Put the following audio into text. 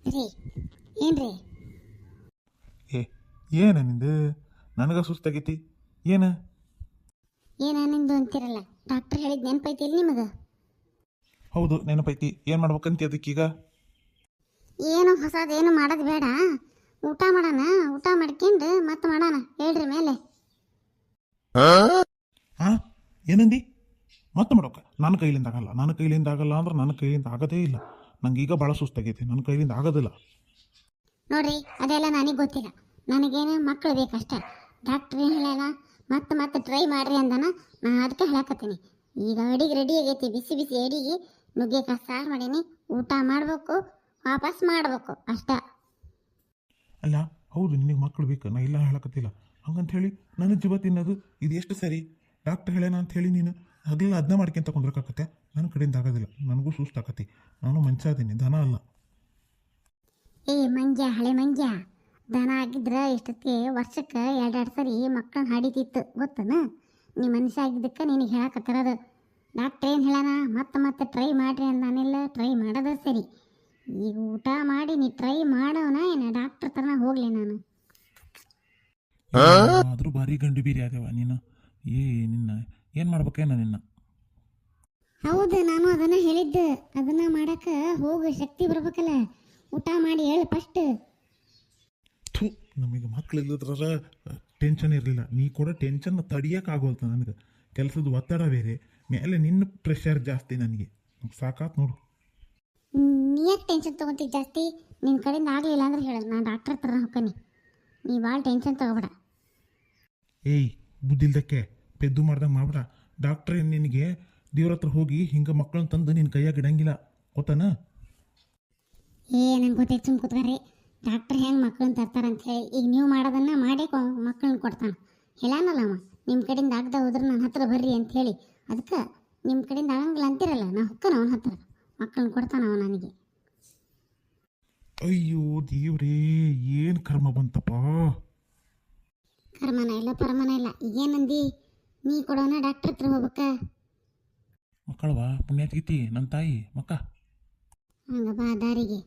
ರೀ ಏನ್ರಿ ಏ ಏನ ನಿಂದು ನನಗ ಸುಸ್ತಾಗೈತಿ ಏನ ನಿಂದು ಅಂತಿರಲ್ಲ ಡಾಕ್ಟರ್ ಹೇಳಿದ್ ನೆನಪೈತಿ ಇಲ್ಲಿ ನಿಮಗೆ? ಹೌದು ನೆನಪೈತಿ. ಏನು ಮಾಡ್ಬೇಕಂತ ಅದಕ್ಕೀಗ? ಏನು ಹೊಸದೇನು ಮಾಡೋದು ಬೇಡ, ಊಟ ಮಾಡೋಣ. ಊಟ ಮಾಡ್ಕೊಂಡು ಮತ್ತೆ ಮಾಡೋಣ ಹೇಳ್ರಿ ಮೇಲೆ. ಹಾಂ ಏನಂದಿ? ಮತ್ತೆ ಮಾಡೋಕೆ ನನ್ನ ಕೈಲಿಂದ ಆಗಲ್ಲ. ನನ್ನ ಕೈಲಿಂದ ಆಗಲ್ಲ ಅಂದ್ರೆ ನನ್ನ ಕೈಲಿಂದ ಆಗೋದೇ ಇಲ್ಲ. ನಂಗೆ ಈಗ ಭಾಳ ಸುಸ್ತಾಗೈತಿ, ನನ್ನ ಕೈಲಿಂದ ಆಗೋದಿಲ್ಲ. ನೋಡ್ರಿ ಅದೆಲ್ಲ ನನಗೆ ಗೊತ್ತಿಲ್ಲ, ನನಗೇನು ಮಕ್ಕಳು ಬೇಕಷ್ಟೇ. ಡಾಕ್ಟ್ರ್ ಏನು ಹೇಳಲ್ಲ, ಮತ್ತೆ ಟ್ರೈ ಮಾಡ್ರಿ ಅಂದಾನ. ನಾನು ಅದಕ್ಕೆ ಹೇಳಕತ್ತೀನಿ. ಈಗ ಅಡಿಗೆ ರೆಡಿ ಆಗೈತಿ, ಬಿಸಿ ಬಿಸಿ ಅಡಿಗೆ ನುಗ್ಗೆಕಾಯಿ ಸಾರು ಮಾಡೀನಿ. ಊಟ ಮಾಡಬೇಕು, ವಾಪಸ್ ಮಾಡಬೇಕು ಅಷ್ಟೇ. ಅಲ್ಲ ಹೌದು ನಿನಗೆ ಮಕ್ಕಳು ಬೇಕು, ನಾ ಇಲ್ಲ ಹೇಳಕತ್ತಿಲ್ಲ. ಹಂಗಂತ ಹೇಳಿ ನನ್ನ ಜೀವ ತಿನ್ನೋದು ಇದು ಎಷ್ಟು ಸರಿ? ಡಾಕ್ಟರ್ ಹೇಳ್ಯಾನ ಅಂತ ಹೇಳಿ ನೀನು ಅದೆಲ್ಲ ಅದನ್ನ ಮಾಡ್ಕೊಂತ ಕುಂದ್ರಕ್ಕಾಕತ್ತೆ? ನನ್ನ ಕಡೆಯಿಂದ ಆಗೋದಿಲ್ಲ, ನನಗೂ ಸುಸ್ತಾಕತಿ. ನಾನು ಮನುಷ್ಯ ಅದೀನಿ, ದನ ಅಲ್ಲ. ಏ ಮಂಜ, ಹಳೆ ಮಂಜ, ದನ ಆಗಿದ್ರೆ ಇಷ್ಟಕ್ಕೆ ವರ್ಷಕ್ಕೆ 2 ಸರಿ ಮಕ್ಕಳನ್ನ ಹಾಡಿತಿತ್ತು ಗೊತ್ತನ? ನೀ ಮನುಷ್ಯ ಆಗಿದ್ದಕ್ಕೆ ನಿನಗೆ ಹೇಳಕತ್ತಿರೋದು. ಡಾಕ್ಟ್ರ್ ಏನು ಹೇಳೋಣ, ಮತ್ತೆ ಟ್ರೈ ಮಾಡ್ರಿ ಅಂದಾನೆಲ್ಲ. ಟ್ರೈ ಮಾಡೋದು ಸರಿ, ಈಗ ಊಟ ಮಾಡಿ ನೀ ಟ್ರೈ ಮಾಡೋಣ ಏನು ಡಾಕ್ಟ್ರ್ ತರನ ಹೋಗ್ಲಿ ನಾನು? ಆದರೂ ಭಾರಿ ಗಂಡು ಬೀರಿ ಆದೇವ ನೀನು. ನಿನ್ನ ಏನು ಮಾಡ್ಬೇಕೇನ ನಿನ್ನ? ಹೌದು, ನಾನು ಅದನ್ನ ಹೇಳಿದ್ದು. ಅದನ್ನ ಮಾಡಕ್ಕೆ ಹೋಗೋ ಶಕ್ತಿ ಬರ್ಬೇಕಲ್ಲ. ಊಟ ಮಾಡಿ ಹೇಳು ಫಸ್ಟ್. ಥೂ, ನಮಗೆ ಮಕ್ಳು ಇಲ್ಲದ್ರ ಟೆನ್ಷನ್ ಇರಲಿಲ್ಲ. ನೀ ಕೂಡ ಟೆನ್ಷನ್ ತಡಿಯೋಕ್ಕಾಗೋಲ್ತು ನನಗೆ. ಕೆಲಸದ ಒತ್ತಡ ಬೇರೆ, ಮೇಲೆ ನಿನ್ನ ಪ್ರೆಷರ್ ಜಾಸ್ತಿ. ನನಗೆ ಸಾಕಾತ್ ನೋಡು. ನೀ ಯಾಕೆ ಟೆನ್ಷನ್ ತೊಗೊತೀವಿ ಜಾಸ್ತಿ? ನಿನ್ನ ಕಡೆಯಿಂದ ಆಗಲಿಲ್ಲ ಅಂದ್ರೆ ಹೇಳು, ನಾನು ಡಾಕ್ಟ್ರ್ ಹತ್ರ ಹೋಗ್ತೀನಿ. ನೀ ಭಾಳ ಟೆನ್ಷನ್ ತೊಗೋಬೇಡ. ಏಯ್ ಬುದ್ಧಿಲ್ದಕ್ಕೆ ಪೆದ್ದು ಮಾಡ್ದಂಗೆ ಮಾಡ್ಬೇಡ. ಡಾಕ್ಟ್ರ್ ನಿನಗೆ ದೇವ್ರ ಹತ್ರ ಹೋಗಿ ಹಿಂಗೆ ಮಕ್ಕಳನ್ನ ತಂದು ನಿನ್ನ ಕೈಯಾಗ ಇಡಂಗಿಲ್ಲ, ಗೊತ್ತಾನ? ನಂಗೆ ಗೊತ್ತೈತೆ, ಸುಮ್ಮ ಕೂತ್ಕರ್ರಿ. ಡಾಕ್ಟ್ರ್ ಹೆಂಗೆ ಮಕ್ಕಳನ್ನ ತರ್ತಾರಂತ ಹೇಳಿ ಈಗ ನೀವು ಮಾಡೋದನ್ನು ಮಾಡೇ ಮಕ್ಕಳನ್ನ ಕೊಡ್ತಾನೆ. ಹೇಳಾನಲ್ಲ ಅವ, ನಿಮ್ಮ ಕಡೆಯಿಂದ ಆಗದ ಹೋದ್ರೆ ನನ್ನ ಹತ್ರ ಬರ್ರಿ ಅಂತ ಹೇಳಿ. ಅದಕ್ಕೆ ನಿಮ್ಮ ಕಡೆಯಿಂದ ಆಗಂಗಿಲ್ಲ ಅಂತಿರಲ್ಲ, ನಾ ಹೊಕ್ಕನ ಅವನ ಹತ್ರ, ಮಕ್ಕಳನ್ನ ಕೊಡ್ತಾನವ ನನಗೆ. ಅಯ್ಯೋ ದೇವ್ರೇ, ಏನು ಕರ್ಮ ಬಂತಪ್ಪ. ಕರ್ಮನ ಇಲ್ಲ ಪರಮನ ಇಲ್ಲ, ಈಗೇನಂದಿ? ನೀ ಕೊಡೋಣ ಡಾಕ್ಟ್ರ್ ಹತ್ರ ಹೋಗ್ಬೇಕ? ಮಕ್ಕಳವಾ ಪುಣ್ಯಾತ್ಗಿತಿ ನನ್ನ ತಾಯಿ ಮಕ್ಕ. ಹಂಗ ಬಾ ದಾರಿಗೆ.